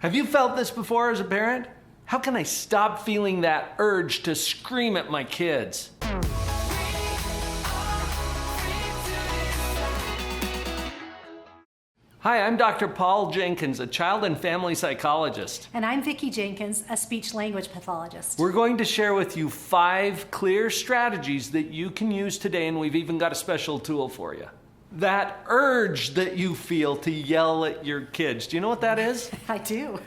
Have you felt this before as a parent? How can I stop feeling that urge to scream at my kids? Hi, I'm Dr. Paul Jenkins, a child and family psychologist. And I'm Vicki Jenkins, a speech-language pathologist. We're going to share with you 5 clear strategies that you can use today, and we've even got a special tool for you. That urge that you feel to yell at your kids, do you know what that is? I do.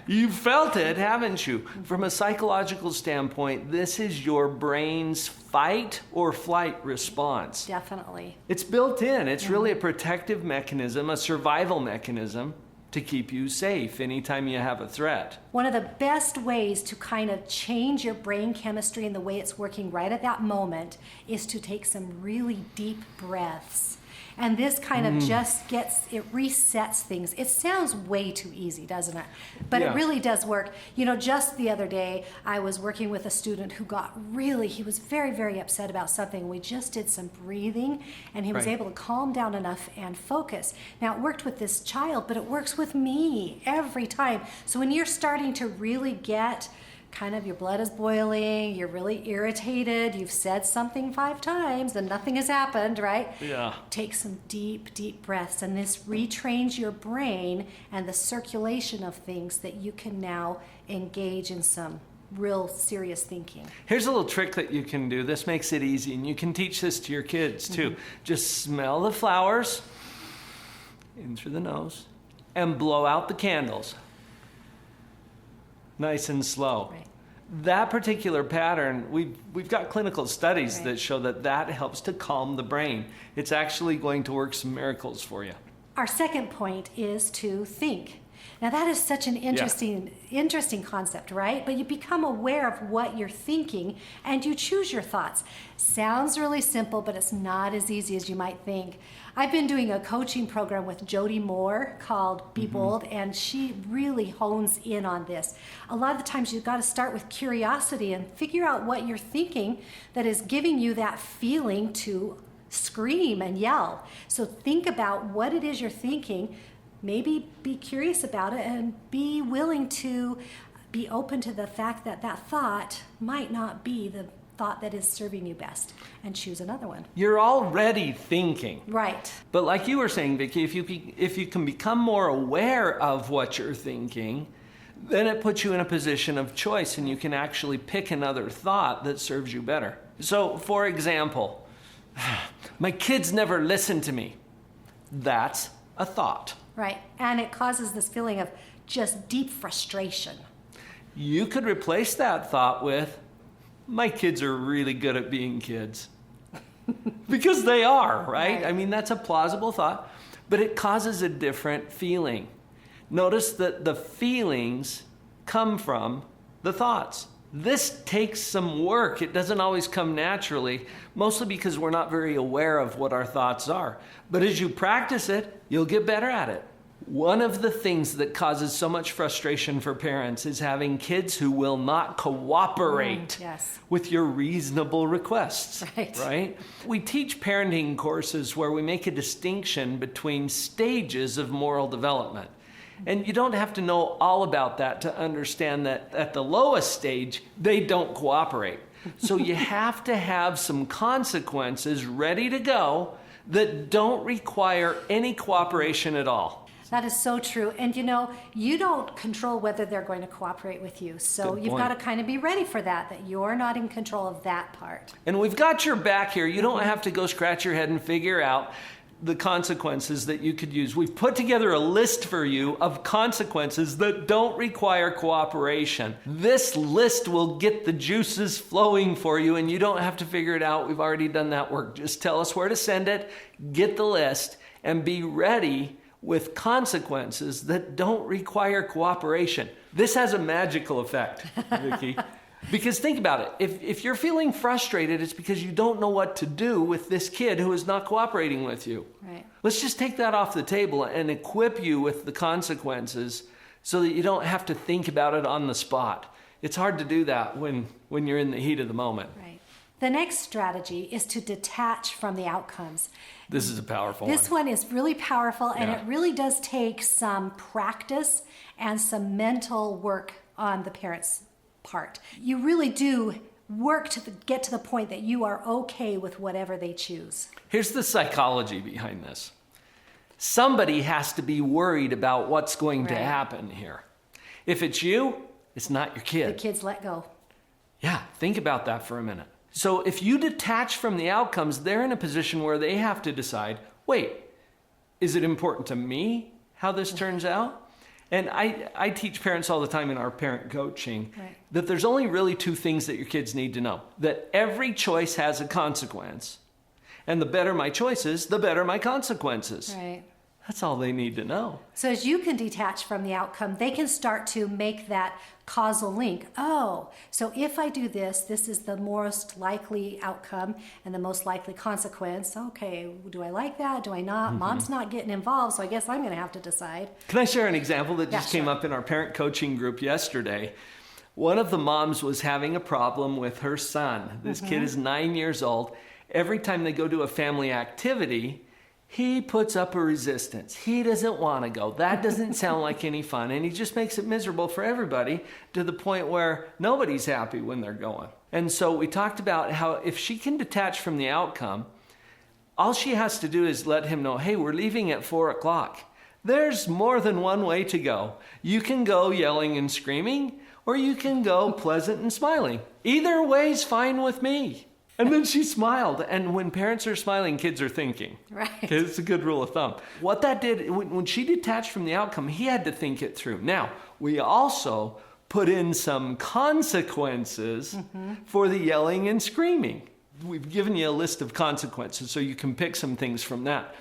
You felt it, haven't you? From a psychological standpoint, this is your brain's fight or flight response. Definitely. It's built in. It's really a protective mechanism, a survival mechanism to keep you safe anytime you have a threat. One of the best ways to kind of change your brain chemistry and the way it's working right at that moment is to take some really deep breaths. And this kind of it resets things. It sounds way too easy, doesn't it? But it really does work. You know, just the other day, I was working with a student who he was very, very upset about something. We just did some breathing, and he was able to calm down enough and focus. Now, it worked with this child, but it works with me every time. So when you're starting to really get kind of your blood is boiling, you're really irritated, you've said something 5 times and nothing has happened, right? Yeah. Take some deep, deep breaths, and this retrains your brain and the circulation of things that you can now engage in some real serious thinking. Here's a little trick that you can do. This makes it easy, and you can teach this to your kids too. Just smell the flowers in through the nose and blow out the candles. Nice and slow. Right. That particular pattern, we've got clinical studies that show that helps to calm the brain. It's actually going to work some miracles for you. Our second point is to think. Now that is such an interesting concept, right? But you become aware of what you're thinking and you choose your thoughts. Sounds really simple, but it's not as easy as you might think. I've been doing a coaching program with Jody Moore called Be Bold, and she really hones in on this. A lot of the times you've got to start with curiosity and figure out what you're thinking that is giving you that feeling to scream and yell. So think about what it is you're thinking. Maybe be curious about it and be willing to be open to the fact that that thought might not be the thought that is serving you best, and choose another one. You're already thinking. Right. But like you were saying, Vicki, if you can become more aware of what you're thinking, then it puts you in a position of choice, and you can actually pick another thought that serves you better. So, for example, my kids never listen to me. That's a thought. Right, and it causes this feeling of just deep frustration. You could replace that thought with, my kids are really good at being kids. Because they are, right? I mean, that's a plausible thought, but it causes a different feeling. Notice that the feelings come from the thoughts. This takes some work. It doesn't always come naturally, mostly because we're not very aware of what our thoughts are. But as you practice it, you'll get better at it. One of the things that causes so much frustration for parents is having kids who will not cooperate with your reasonable requests, right? We teach parenting courses where we make a distinction between stages of moral development. And you don't have to know all about that to understand that at the lowest stage, they don't cooperate. So you have to have some consequences ready to go that don't require any cooperation at all. That is so true. And you know, you don't control whether they're going to cooperate with you. So you've got to kind of be ready for that you're not in control of that part. And we've got your back here. You don't have to go scratch your head and figure out the consequences that you could use. We've put together a list for you of consequences that don't require cooperation. This list will get the juices flowing for you, and you don't have to figure it out. We've already done that work. Just tell us where to send it, get the list, and be ready with consequences that don't require cooperation. This has a magical effect, Vicki. Because think about it. If you're feeling frustrated, it's because you don't know what to do with this kid who is not cooperating with you. Right. Let's just take that off the table and equip you with the consequences so that you don't have to think about it on the spot. It's hard to do that when you're in the heat of the moment. Right. The next strategy is to detach from the outcomes. This is a powerful This one is really powerful, and Yeah. it really does take some practice and some mental work on the parent's part. You really do work to get to the point that you are okay with whatever they choose. Here's the psychology behind this. Somebody has to be worried about what's going to Right. happen here. If it's you, it's not your The kid. kids let go. Yeah, think about that for a minute. So if you detach from the outcomes, they're in a position where they have to decide, wait, is it important to me how this turns out? And I teach parents all the time in our parent coaching Right. that there's only really two things that your kids need to know. That every choice has a consequence. And the better my choices, the better my consequences. Right. That's all they need to know. So as you can detach from the outcome, they can start to make that causal link. Oh, so if I do this, this is the most likely outcome and the most likely consequence. Okay, do I like that? Do I not? Mom's not getting involved, so I guess I'm going to have to decide. Can I share an example that just Yeah, came sure. up in our parent coaching group yesterday? One of the moms was having a problem with her son. This kid is 9 years old. Every time they go to a family activity, he puts up a resistance. He doesn't want to go. That doesn't sound like any fun. And he just makes it miserable for everybody to the point where nobody's happy when they're going. And so we talked about how if she can detach from the outcome, all she has to do is let him know, hey, we're leaving at 4 o'clock. There's more than one way to go. You can go yelling and screaming, or you can go pleasant and smiling. Either way's fine with me. And then she smiled. And when parents are smiling, kids are thinking. Right. Okay, it's a good rule of thumb. What that did, when she detached from the outcome, he had to think it through. Now, we also put in some consequences for the yelling and screaming. We've given you a list of consequences, so you can pick some things from that.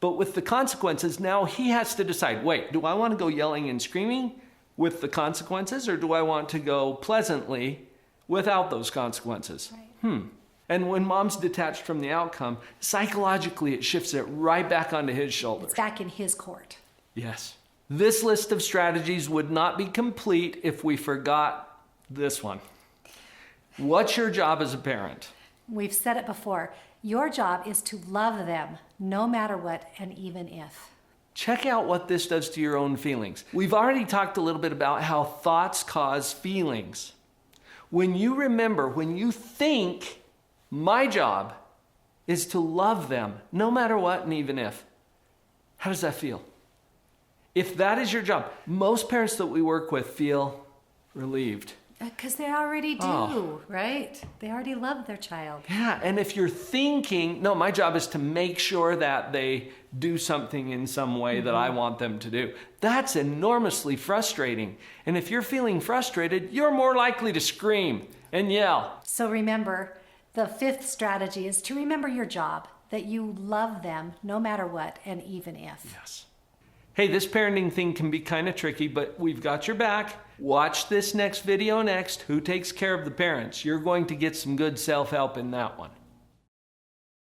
But with the consequences, now he has to decide, wait, do I want to go yelling and screaming with the consequences, or do I want to go pleasantly without those consequences? Right. And when mom's detached from the outcome, psychologically it shifts it right back onto his shoulders. It's back in his court. Yes. This list of strategies would not be complete if we forgot this one. What's your job as a parent? We've said it before. Your job is to love them no matter what and even if. Check out what this does to your own feelings. We've already talked a little bit about how thoughts cause feelings. When you remember, when you think, my job is to love them no matter what and even if, how does that feel? If that is your job, most parents that we work with feel relieved. Because they already do, Oh. right? They already love their child. Yeah, and if you're thinking, no, my job is to make sure that they do something in some way that I want them to do, that's enormously frustrating. And if you're feeling frustrated, you're more likely to scream and yell. So remember, the fifth strategy is to remember your job, that you love them no matter what and even if. Yes. Hey, this parenting thing can be kind of tricky, but we've got your back. Watch this next video next. Who takes care of the parents? You're going to get some good self-help in that one.